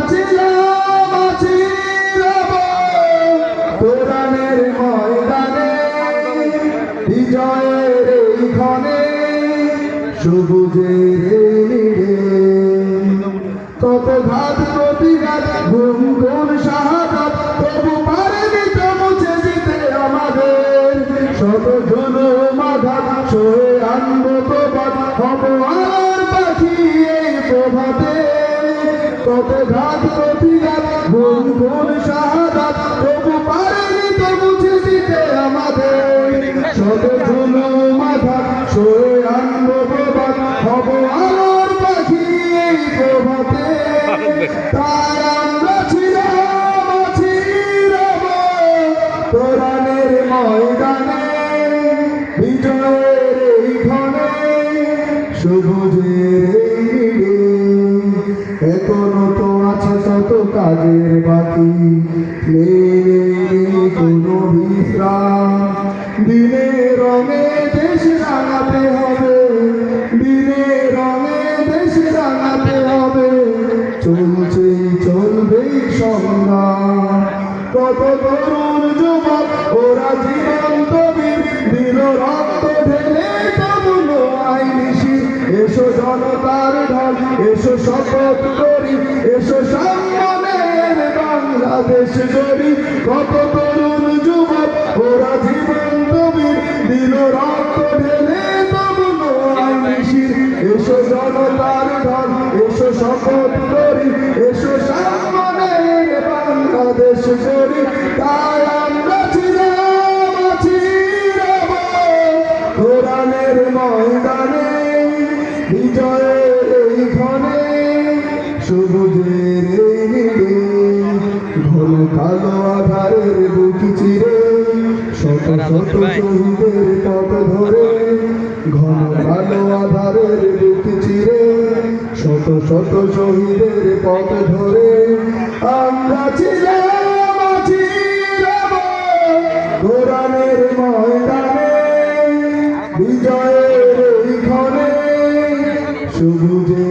ছিলাম আছি রব কোরআনের ময়দানে বিজয়ের এই ক্ষণে সবুজের এই নীড়ে কত ঘাত প্রতিঘাত ঘুম ঘুম শাহাদাত তবু পারেনি তো মুছে দিতে আমাদের শত জনম আঘাত সয়ে আনবো তো বাদ হব আর পাখি এই প্রভাতে কত ঘাত প্রতিঘাত ঘুম ঘুম শাহাদাত তবু পারেনি তো মুছে দিতে আমাদের শত জনম আঘাত সয়ে আনবো তো বাদ হব আর পাখি এই প্রভাতে তাই আমরা ছিলাম আছি রব কোরআনের ময়দানে বিজয়ের এই ক্ষণে সবুজের এই নীড়ে এখনো তো আছে কত কাজের বাকি নেই কোনো বিশ্রাম দিনে রঙে দেশ রাঙাতে হবে দিনে রঙে দেশ রাঙাতে হবে চলছেই চলবেই সংগ্রাম কত তরুণ যুবক ওরা জীবন্ত বীর দিল রক্ত ঢেলে তবুনো আইনিশি এসো জনতার ঢল এসো শপথ করি এসো সম্মানের বাংলাদেশ গড়ি কত তরুণ যুবক ওরা জীবন্ত বীর দিল রক্ত ঢেলে তবুনো আইনিশি এসো জনতার ঢল এসো শপথ করি এসো সম্মানের বাংলাদেশ গড়ি তাই আমরা ছিলাম আছি রব কোরআনের ময়দানে বিজয়ের এই ক্ষণে সবুজের এই নীড়ে ঘন কালো আধারের বুক চিরে শত শত শহীদের পথ ধরে ঘন কালো আধারের বুক চিরে শত শত শহীদের পথ ধরে আমরা ছিলাম আছি রব কোরআনের ময়দানে বিজয়ের এই ক্ষণে সবুজের